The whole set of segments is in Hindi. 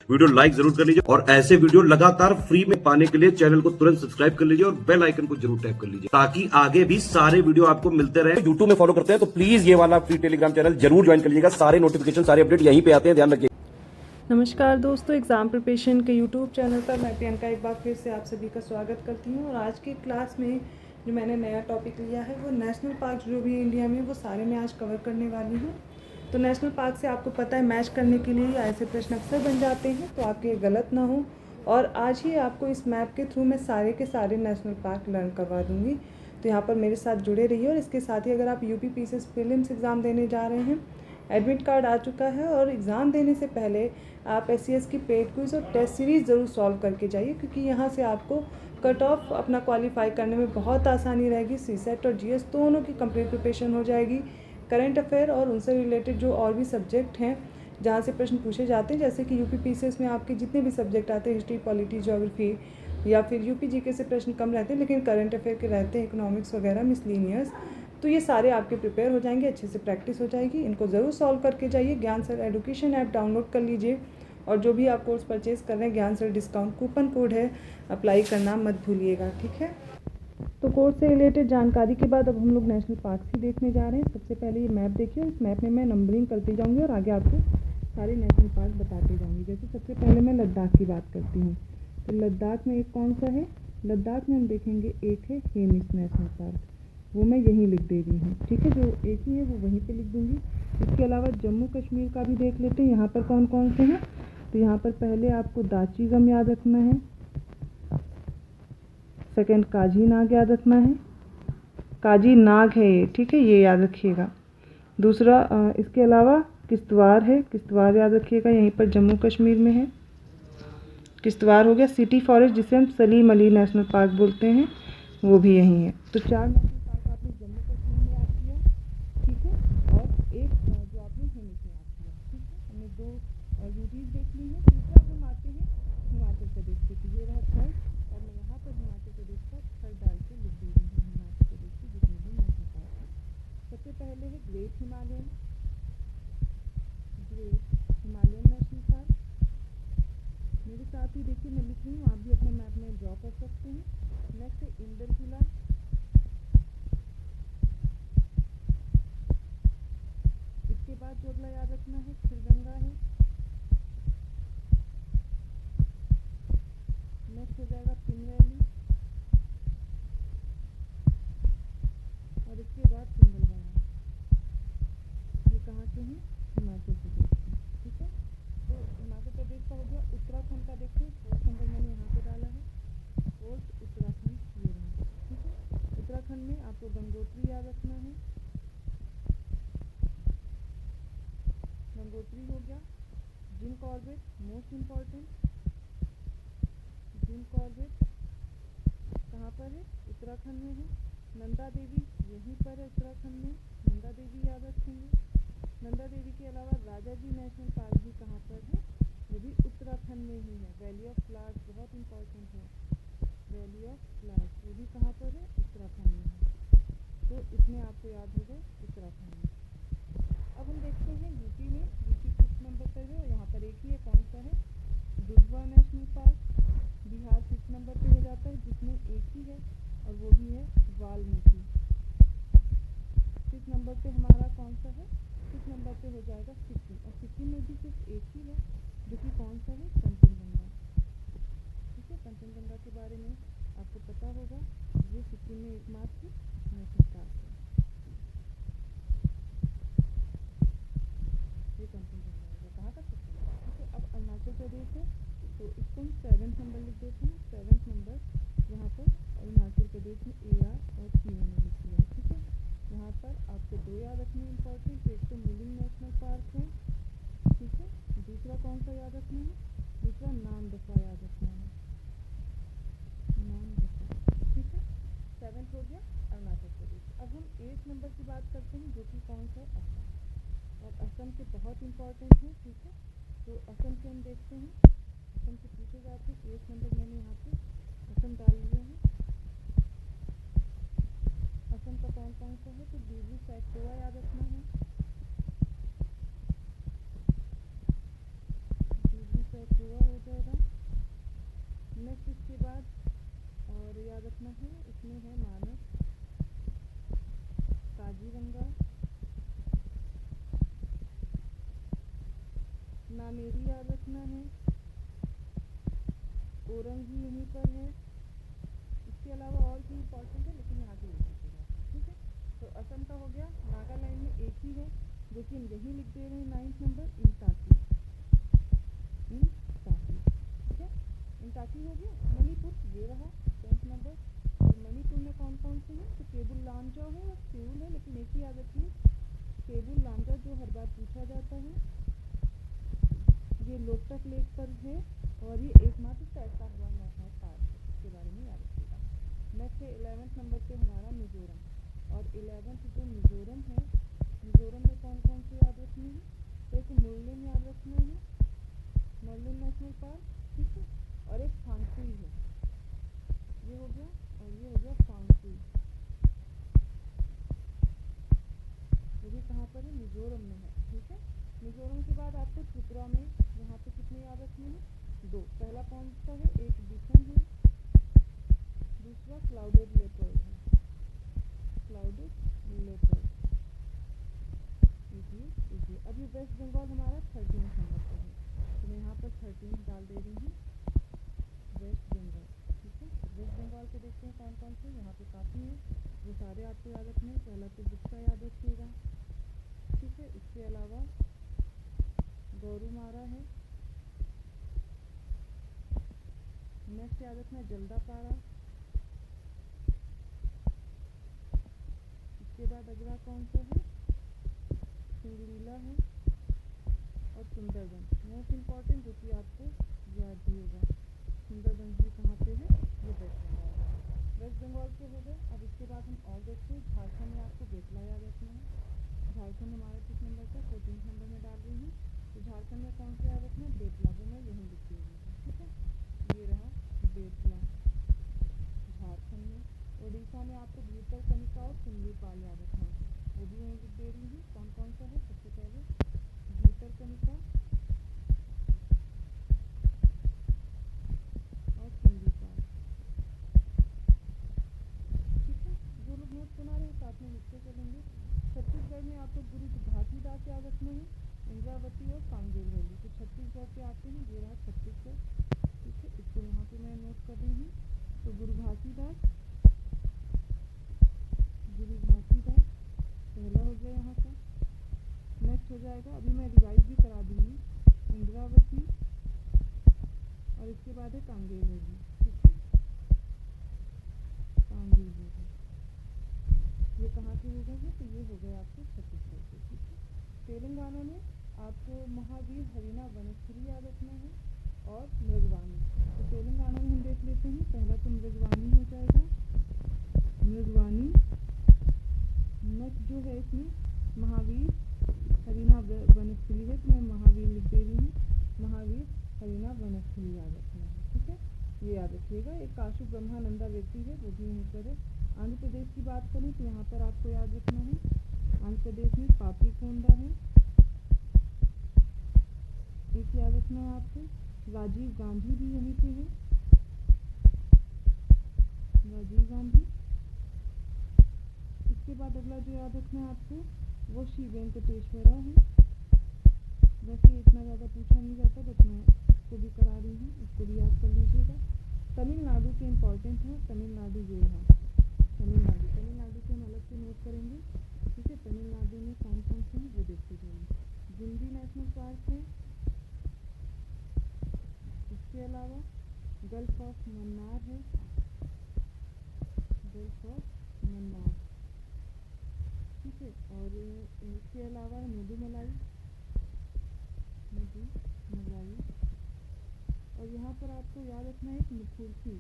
वीडियो लाइक जरूर कर लीजिए और ऐसे वीडियो लगातार फ्री में पाने के लिए चैनल को तुरंत सब्सक्राइब कर लीजिए और बेल आइकन को जरूर टैप कर लीजिए ताकि आगे भी सारे वीडियो आपको मिलते रहे। यूट्यूब में फॉलो करते हैं तो प्लीज ये वाला फ्री टेलीग्राम चैनल जरूर ज्वाइन कर लीजिएगा। सारे नोटिफिकेशन सारे अपडेट यहीं पे आते हैं, ध्यान रखिए। नमस्कार दोस्तों, एग्ज़ाम प्रिपरेशन के यूट्यूब चैनल पर मैं प्रियंका एक बार फिर से आप सभी का स्वागत करती हूँ। और आज की क्लास में जो मैंने नया टॉपिक लिया है वो नेशनल पार्क जो भी इंडिया में वो सारे मैं आज कवर करने वाली हूँ। तो नेशनल पार्क से आपको पता है मैच करने के लिए ऐसे प्रश्न अक्सर बन जाते हैं, तो आपके गलत ना हो। और आज ही आपको इस मैप के थ्रू मैं सारे के सारे नेशनल पार्क लर्न करवा दूँगी। तो यहाँ पर मेरे साथ जुड़े रहिए। और इसके साथ ही अगर आप यूपी पीसीएस प्रीलिम्स एग्ज़ाम देने जा रहे हैं, एडमिट कार्ड आ चुका है और एग्ज़ाम देने से पहले आप एससीएस की पेड क्विज और टेस्ट सीरीज़ ज़रूर सॉल्व करके जाइए, क्योंकि यहाँ से आपको कट ऑफ अपना क्वालिफाई करने में बहुत आसानी रहेगी। सीसेट और जीएस दोनों की कंप्लीट प्रिपरेशन हो जाएगी। करंट अफेयर और उनसे रिलेटेड जो और भी सब्जेक्ट हैं जहाँ से प्रश्न पूछे जाते हैं, जैसे कि यूपी पीसीएस में आपके जितने भी सब्जेक्ट आते हैं, हिस्ट्री, पॉलिटी, ज्योग्राफी, या फिर यूपी जीके से प्रश्न कम रहते हैं लेकिन करंट अफेयर के रहते हैं, इकोनॉमिक्स वगैरह, मिसलिनियस, तो ये सारे आपके प्रिपेयर हो जाएंगे, अच्छे से प्रैक्टिस हो जाएगी। इनको ज़रूर सॉल्व करके जाइए। ज्ञान सर एजुकेशन ऐप डाउनलोड कर लीजिए और जो भी आप कोर्स परचेज़ कर रहे हैं, ज्ञान सर डिस्काउंट कूपन कोड है, अप्लाई करना मत भूलिएगा, ठीक है। तो कोर्स से रिलेटेड जानकारी के बाद अब हम लोग नेशनल पार्क ही देखने जा रहे हैं। सबसे पहले ये मैप देखिए, इस मैप में मैं नंबरिंग करती जाऊँगी और आगे आपको सारे नेशनल पार्क बताते जाऊँगी। जैसे सबसे पहले मैं लद्दाख की बात करती हूँ, तो लद्दाख में एक कौन सा है, लद्दाख में हम देखेंगे एक है हेमिस नेशनल पार्क, वो मैं यहीं लिख दे रही हूँ, ठीक है। जो एक ही है वो वहीं पे लिख दूँगी। इसके अलावा जम्मू कश्मीर का भी देख लेते हैं, यहाँ पर कौन कौन से हैं। तो यहाँ पर पहले आपको दाचीगम याद रखना है, सेकंड काजी नाग याद रखना है, काजी नाग है ये, ठीक है, ये याद रखिएगा। दूसरा इसके अलावा किश्तवाड़ है, किश्तवाड़ याद रखिएगा, यहीं पर जम्मू कश्मीर में है। किश्तवाड़ हो गया। सिटी फॉरेस्ट जिसे हम सलीम अली नेशनल पार्क बोलते हैं, वो भी यहीं है। तो 4 नेशनल पार्क आपने जम्मू कश्मीर में याद किया, ठीक है, और एक जो आपने हेमिस में याद किया, ठीक है। हमने 2 यूटीज देख ली है। तीसरा हम आते हैं हिमाचल प्रदेश के, तो ये रहा थर्ड, और मैं यहाँ पर हिमाचल प्रदेश का थर्ड डाल के लिख दे रही हूँ हिमाचल प्रदेश के जितने भी नेशनल पार्क हैं। सबसे पहले है ग्रेट हिमालयन नेशनल पार्क। मेरे साथ ही देखिए मैं लिख रही हूँ, आप भी अपने मैप में ड्रॉ कर सकते हैं। नेक्स्ट है इंदरकिला, इसके बाद जो अगला याद रखना है खिरगंगा है। नेक्स्ट हो जाएगा पिन वैली, और इसके बाद पिंगलवाड़ा। ये कहाँ के हैं, हिमाचल प्रदेश के, ठीक है। तो हिमाचल प्रदेश का हो गया। उत्तराखंड का देखिए 4th नंबर मैंने यहाँ पे डाला है, 4th उत्तराखंड ये रहा, ठीक है। उत्तराखंड में आपको गंगोत्री याद रखना है, गंगोत्री हो गया। Jim Corbett most important, Jim Corbett कहाँ पर है, उत्तराखंड में है। नंदा देवी यहीं पर है उत्तराखंड में, नंदा देवी याद रखेंगे। नंदा देवी के अलावा राजा जी नेशनल पार्क भी कहाँ पर है, वो भी उत्तराखंड में ही है। वैली ऑफ फ्लावर्स बहुत इंपॉर्टेंट है, वैली ऑफ फ्लावर्स वो भी कहाँ पर है, उत्तराखंड में है। तो इतने आपको याद हो गए उत्तराखंड में। अब हम देखते हैं यूपी में, यूपी 5th नंबर पर है और यहाँ पर एक ही है, कौन सा है, Dudhwa national park. Bihar 6th number पे हो जाता है जिसमें एक ही है और वो भी है वाल्मीकि। 6th नंबर पे हमारा कौन सा है, 6th नंबर पे हो जाएगा सिक्किम, और सिक्किम में भी सिर्फ एक ही है जो कि कौन सा है, कंचनजंगा, ठीक है। कंचनजंगा के बारे में आपको पता होगा, ये सिक्किम में एकमात्र नेशनल पार्क है, ये कंचनजंगा होगा, कहाँ का, सिक्किम, ठीक है। अब अरुणाचल प्रदेश है, तो इसको हम 7th नंबर लिख देते हैं। 7th नंबर यहाँ पर अरुणाचल प्रदेश में AR और P मैंने लिख दिया, ठीक है। यहाँ पर आपको 2 याद रखने इंपॉर्टेंट, एक तो मुलिंग नेशनल पार्क है, ठीक है। दूसरा कौन सा याद रखना है, दूसरा नामदफा याद रखना है, नामदफा, ठीक है। 7th हो गया अरुणाचल प्रदेश। अब हम 8th नंबर की बात करते हैं, जो कि कौन सा है, असम, और असम के बहुत इंपॉर्टेंट है, ठीक है। तो असम के हम देखते हैं, असम से पूछे जाते हैं। 8th नंबर मैंने यहाँ पे असम डाल लिया है। असम का कौन कौन सा है, तो दिब्रू सैखोवा याद रखना है, दिब्रू सैखोवा बाकी हो गया मणिपुर, ये रहा 10th नंबर। और मणिपुर में कौन कौन से हैं, तो केबुल लामजा है और सेउल है, लेकिन एक ही याद रखिए केबुल लामजा जो हर बार पूछा जाता है, ये लोकटक लेक पर है और ये एकमात्र तैरता हुआ नेशनल पार्क है, इसके बारे में याद रखिएगा। नेक्स्ट है 11th नंबर पे हमारा मिजोरम, और 11th जो मिजोरम है, मिजोरम में कौन कौन से याद रखने हैं, तो एक मुरलिन याद रखना है, मुरलिन नेशनल पार्क, ठीक है, और एक फांगसुई है, ये हो गया, और ये हो गया फांगसुई, ये भी कहाँ पर है, मिजोरम में है, ठीक है। मिजोरम के बाद आपको त्रिपुरा में यहाँ पे कितने याद रखने हैं, 2। पहला कौन सा है, एक बिसन है, दूसरा क्लाउडेड लेपर्ड है, क्लाउडेड लेपर्ड। अब ये वेस्ट बंगाल हमारा 13 नंबर पर है, तो मैं यहाँ पर 13 डाल दे रही हूँ, वेस्ट बंगाल, ठीक है। वेस्ट बंगाल के देखते हैं कौन कौन से, यहाँ पे काफ़ी हैं, वो सारे आपको याद रखने हैं। पहला तो गुप्ता याद रखिएगा, ठीक है। इसके अलावा गौरूमारा है, नेक्स्ट याद रखना जल्दापारा, इसके बाद अगला कौन सा है, सिंगलीला है, और सुंदरबन। मोस्ट इम्पॉर्टेंट जो कि आपको याद भी होगा, सुंदरबन भी कहाँ पे है, ये वेस्ट बंगाल है। वेस्ट बंगाल के हो गए। अब इसके बाद हम और देखते हैं, झारखंड में आपको बेतला याद रखना है, झारखंड हमारा किस नंबर का, 14 नंबर में डाल रही हूँ, तो झारखंड में कौन सा याद रखना है, बेतला, वो मैं यहीं लिख रही हूँ, ठीक है, ये रहा बेतला झारखंड में। उड़ीसा में आपको भीतरकनिका और सिमलीपाल याद रखना है, वो भी यहीं लिख दे रही हूँ। कौन कौन सा है, सबसे पहले भीतरकनिका और सिमलीपाल, ठीक है। जो लोग नोट बना रहे हैं साथ में लिखते चलेंगे। छत्तीसगढ़ में आपको गुरु घासीदास याद रखना है, इंद्रावती और कांगेर वैली, तो छत्तीसगढ़ पे आते हैं, ये रहा छत्तीसगढ़, ठीक है। इसको यहाँ पे मैं नोट कर रही हूँ, तो गुरु घासीदास पहला हो गया यहाँ का। नेक्स्ट हो जाएगा, अभी मैं रिवाइज भी करा दूंगी, इंद्रावती, और इसके बाद है कांगेर वैली, ठीक है, कांगेर वैली, ये कहाँ के हो गए, तो ये हो गए आपके छत्तीसगढ़ के, ठीक है। तेलंगाना में आपको महावीर हरिना वनस्थली याद रखना है और मृगवानी, तो तेलंगाना में हम देख लेते हैं, पहला तो मृगवानी हो जाएगा, मृगवानी। नेक्स्ट जो है इसमें महावीर हरिना वनस्थली है, तो मैं महावीर लिख दे रही हूँ, महावीर हरिना वनस्थली याद रखना है, ठीक है, ये याद रखिएगा। एक काशु ब्रह्मानंदा व्यक्ति है, वो भी यहीं पर है। आंध्र प्रदेश की बात करें तो यहाँ पर आपको याद रखना है, आंध्र प्रदेश में पापीकोंडा है, एक याद रखना है आपको, राजीव गांधी भी यहीं पे है, राजीव गांधी। इसके बाद अगला जो याद रखना है आपको, वो श्री वेंकटेश्वरा है, वैसे इतना ज़्यादा पूछा नहीं जाता, बट मैं इसको भी करा रही हूँ, इसको भी याद कर लीजिएगा। तमिलनाडु के इम्पॉर्टेंट है, तमिलनाडु ये है, तमिलनाडु के हम अलग से नोट करेंगे, ठीक है। तमिलनाडु में कौन कौन से हैं वो देखते जाइए, गुंडी नेशनल पार्क है, इसके अलावा गल्फ ऑफ मन्नार है, गल्फ ऑफ मन्नार, ठीक है, और इसके अलावा मुदुमलाई, और यहाँ पर आपको याद रखना है मुकुर्ती,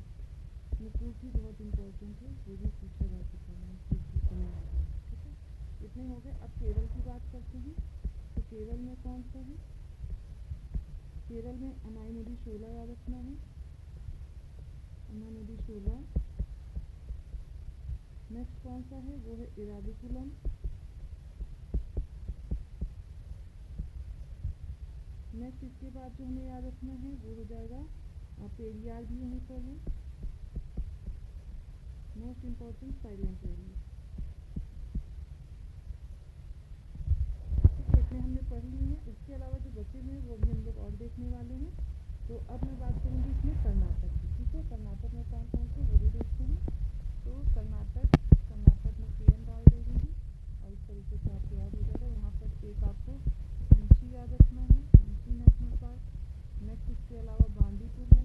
मुकुर्ती बहुत इंपॉर्टेंट है, ये भी पूछा जा चुका है, मुकुर्ती तमिलनाडु, ठीक है। इतने हो गए। अब केरल की बात करते हैं, तो केरल में कौन सा है, केरल में अनाई नदी शोला याद रखना है, अनाई नदी शोला। नेक्स्ट कौन सा है, वो है इराविकुलम, नेक्स्ट इसके बाद जो हमें याद रखना है वो हो जाएगा पेरियार, भी यहीं पर है, मोस्ट इम्पॉर्टेंट साइलेंट वैली, ठीक है। इतने हमने पढ़ लिए हैं, इसके अलावा जो बचे हुए हैं वो भी हम लोग और देखने वाले हैं। तो अब मैं बात करूँगी इसमें कर्नाटक की, ठीक है। कर्नाटक में कौन कौन से वो भी देखते हैं, तो कर्नाटक में केरल डाल दे रही हूँ, और इस तरीके से आपको याद हो जाएगा। यहाँ पर एक आपको अंशी याद रखना है, अंशी नेशनल पार्क। नेक्स्ट इसके अलावा बांदीपुर है,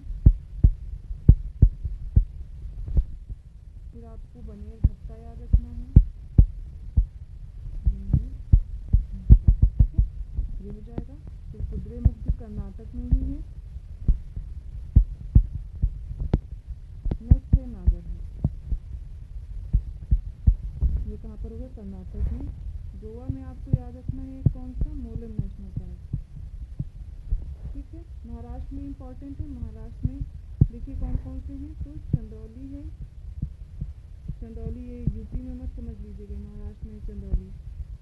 आपको बनेर घट्टा याद रखना है, बनेर घट्टा, ठीक है, ये हो जाएगा। फिर कुद्रेमुख भी कर्नाटक में ही है। नेक्स्ट है नागरहोल, ये कहाँ पर होगा, कर्नाटक में। गोवा में आपको याद रखना है कौन सा, मोलेम नेशनल पार्क, ठीक है। महाराष्ट्र में इम्पॉर्टेंट है, महाराष्ट्र में देखिए कौन कौन से हैं, तो चंदौली है, चंदौली ये यूपी में मत समझ लीजिएगा, महाराष्ट्र में चंदौली।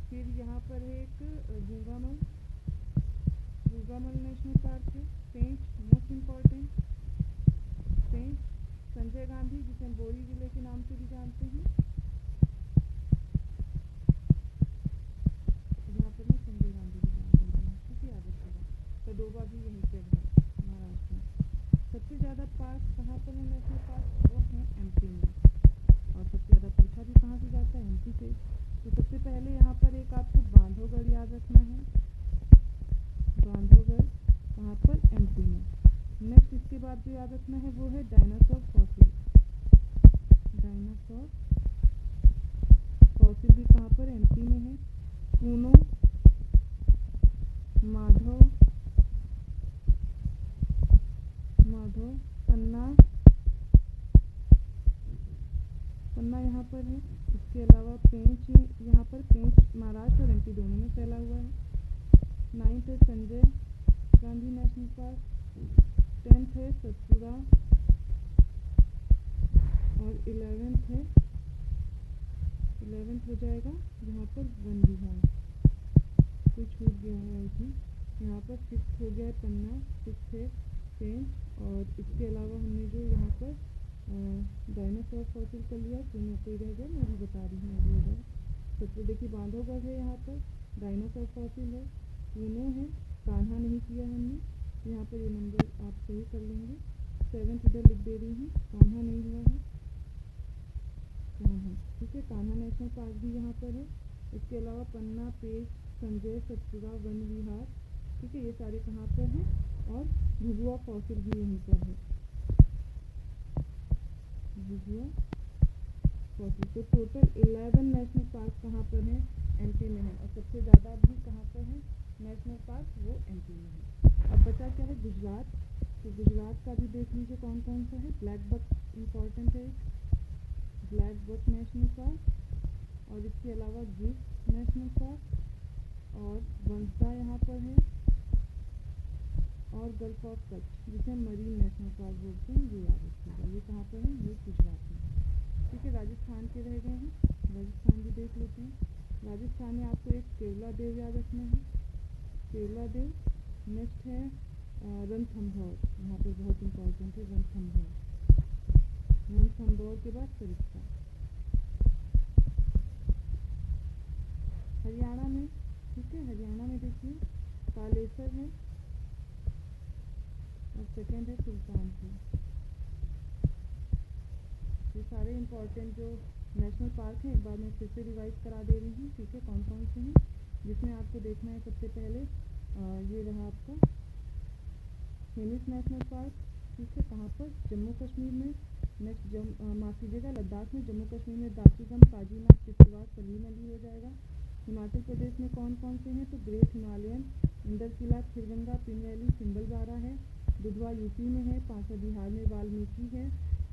फिर यहाँ पर है एक गंगामल, गंगामल नेशनल पार्क है। पेंच मोस्ट इम्पॉर्टेंट, पेंच संजय गांधी, जिसे हम बोरी जिले के नाम से भी जानते हैं, यहाँ पर मैं संजय गांधी भी जानते हैं, ठीक है, याद रखिएगा। तडोबा भी यहीं पर है महाराष्ट्र में। सबसे ज़्यादा पार्क कहाँ पर है नेशनल पार्क, वो है एमपी में, और सबसे ज़्यादा पूछा भी कहाँ से जाता है, एमपी से। तो सबसे पहले यहाँ पर एक आपको बांधवगढ़ याद रखना है, बांधवगढ़ कहाँ पर, एमपी में। नेक्स्ट इसके बाद जो याद रखना है वो है डायनासोर फॉसिल, डायनासोर फॉसिल भी कहाँ पर, एमपी में है। कूनो, माधव, पन्ना, पन्ना यहाँ पर है। इसके अलावा पेंच, यहाँ पर पेंच महाराष्ट्र और एमपी दोनों में फैला हुआ है। 9th है Sanjay Gandhi national park, 10th है सतपुड़ा, और 11th हो जाएगा यहाँ पर वन विहार, कोई छूट गया है आई थिंक, यहाँ पर 6th हो गया है पन्ना, 6th है पेंच, और इसके अलावा हमने जो यहाँ पर डायनासोर फॉसिल कर लिया, कोई रह गया, मैं भी बता रही हूँ अभी उधर। सबसे देखिए बांधवगढ़ है, यहाँ पर डायनासोर फॉसिल है, कूनो है, कान्हा नहीं किया हमने, यहाँ पर ये नंबर आप सही कर लेंगे। 7th इधर लिख दे रही हूँ, कान्हा नहीं हुआ है, कान्हा, ठीक है, कान्हा नेशनल पार्क भी यहाँ पर है। इसके अलावा पन्ना, पेंच, संजय, सतपुड़ा, वन विहार, ठीक है, ये सारे कहाँ पर हैं, और भुजुआ फॉसिल भी यहीं पर है, भुजुआ फॉसिल। तो टोटल 11 नेशनल पार्क कहाँ पर हैं, एमपी में है, और सबसे ज़्यादा भी कहाँ पर है नेशनल पार्क, वो एमपी में है। अब बचा क्या है, गुजरात। तो गुजरात का भी देख लीजिए कौन कौन सा है। ब्लैक बक इम्पॉर्टेंट है, ब्लैक बक नेशनल पार्क, और इसके अलावा गिर नेशनल पार्क, और वंसा यहाँ पर है, और गल्फ ऑफ कच्छ, जिसे मरीन नेशनल पार्क बोलते हैं, ये याद रखिएगा। ये कहाँ पर है, ये गुजरात में, ठीक है। राजस्थान के रह गए हैं, राजस्थान भी देख लेते हैं। राजस्थान में आपको एक केवला देव याद रखना है, केवला देव। नेक्स्ट है रणथंभौर, यहाँ पर बहुत इंपॉर्टेंट है रणथंभौर, रणथंभौर के बाद सरिस्का। हरियाणा में, ठीक है, हरियाणा में देखिए कालेसर है, और सेकेंड है सुल्तानपुर। ये सारे इम्पॉर्टेंट जो नेशनल पार्क हैं एक बार मैं फिर से रिवाइज करा दे रही हूँ, ठीक है, कौन कौन से हैं, जिसमें आपको देखना है सबसे पहले ये रहा आपका हेमिस नेशनल पार्क, ठीक है, कहाँ पर, जम्मू कश्मीर में। नेक्स्ट माफ कीजिएगा, लद्दाख में। जम्मू कश्मीर में दासीगम, काजीनाथ, किश्तवाड़, सलीम अली हो जाएगा। हिमाचल प्रदेश में कौन कौन से हैं, तो great Himalayan, इंदरकिला, Kheerganga, pin valley, Simbalbara है। दुधवा यूपी में है। पांसा बिहार में वाल्मीकि है,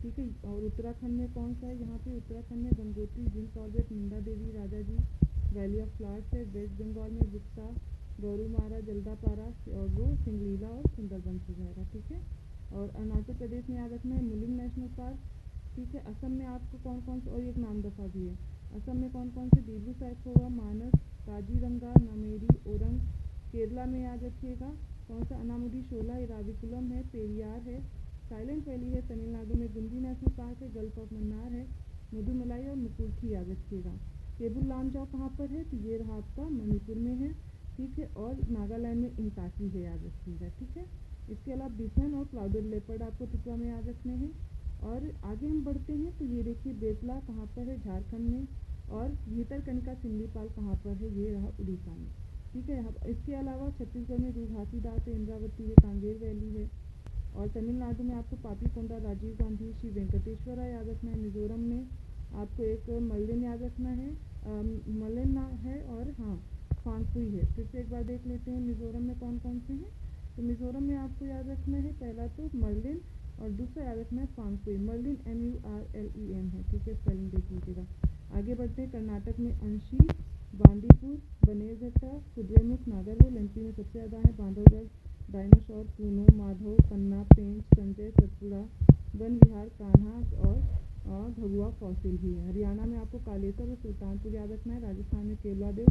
ठीक है। और उत्तराखंड में कौन सा है, यहाँ पे उत्तराखंड में Gangotri, Jim Corbett, Nanda Devi, Rajaji, valley of flowers है। वेस्ट बंगाल में गुप्ता, गौरूमारा, जल्दापारा, और वो सिंगलीला और सुंदरबंस हो जाएगा, ठीक है। और अरुणाचल प्रदेश में याद रखना है मुलिंग नेशनल पार्क, ठीक है। असम में आपको कौन कौन से, और एक नामदफा भी है, असम में कौन कौन से, दीब्रू सैखोवा, मानस, काजीरंगा, नामेरी, ओरंग। केरला में याद रखिएगा कौन सा, अनामुदी, शोला, इराविकुलम है, पेरियार है। साइलेंट वैली है तमिलनाडु में, गुंडी नेशनल पार्क है, गल्फ ऑफ मन्नार है, मुदुमलाई और मुकुर्थी याद रखिएगा। केबुल लामजाओ कहाँ पर है, तो ये रहा आपका मणिपुर में है, ठीक है। और नागालैंड में इंटाकी है, याद रखिएगा, ठीक है। इसके अलावा बिसन और क्लाउडेड लेपर्ड आपको त्रिपुरा में याद रखने हैं। और आगे हम बढ़ते हैं तो ये देखिए बेतला कहाँ पर है, झारखंड में। और भीतरकनिका सिमलीपाल कहाँ पर है, ये रहा उड़ीसा में, ठीक है। इसके अलावा छत्तीसगढ़ में रूप घासीदास है, इंद्रावती है, कांगेर वैली है। और तमिलनाडु में आपको पापी कोंडा, राजीव गांधी, श्री वेंकटेश्वरा याद रखना है। मिजोरम में आपको एक मल्लिन याद रखना है, मल्लिन ना है और हाँ फांगफुई है। फिर से एक बार देख लेते हैं मिज़ोरम में कौन कौन से हैं। तो मिज़ोरम में आपको याद रखना है पहला तो मर्लिन और दूसरा याद रखना है फांगफुई। मर्लिन MURLEN है, ठीक है, स्पेलिंग देख लीजिएगा। आगे बढ़ते हैं, कर्नाटक में अंशी, बांदीपुर, बनेरघट्टा, कुद्रेमुख, नागरहोल। एमपी में सबसे ज़्यादा है बांधवगढ़, डायनासोर, कूनो, माधव, पन्ना, पेंच, संजय, सतपुड़ा, वन विहार, कान्हा और भगुआ फॉसिल भी है। हरियाणा में आपको कालेसर और सुल्तानपुर याद रखना है। राजस्थान में केवलादेव,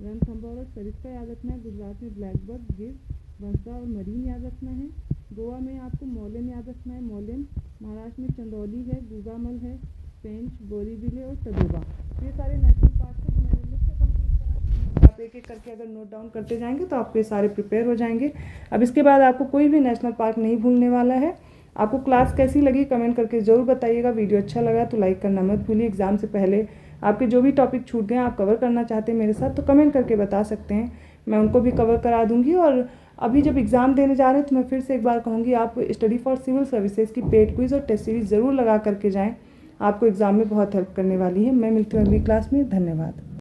रणथंभौर और सरिस्का याद रखना है। गुजरात में ब्लैकबक, गिर, बंसा और मरीन याद रखना है। गोवा में आपको मौलिन याद रखना है, मौलिन। महाराष्ट्र में चंदौली है, गुगामल है, पेंच, बोरीविले और तदोबा। ये सारे नेशनल पार्क हैं जो मैंने लिख के कंप्लीट करा। आप एक एक करके अगर नोट डाउन करते जाएंगे तो आपके सारे प्रिपेयर हो जाएंगे। अब इसके बाद आपको कोई भी नेशनल पार्क नहीं भूलने वाला है। आपको क्लास कैसी लगी कमेंट करके ज़रूर बताइएगा। वीडियो अच्छा लगा तो लाइक करना मत भूलिए। एग्ज़ाम से पहले आपके जो भी टॉपिक छूट गए आप कवर करना चाहते हैं मेरे साथ तो कमेंट करके बता सकते हैं, मैं उनको भी कवर करा दूंगी। और अभी जब एग्ज़ाम देने जा रहे हैं तो मैं फिर से एक बार कहूँगी, आप स्टडी फॉर सिविल सर्विसेज की पेड क्विज़ और टेस्ट सीरीज़ ज़रूर लगा करके जाएँ, आपको एग्ज़ाम में बहुत हेल्प करने वाली है। मैं मिलती हूँ अगली क्लास में। धन्यवाद।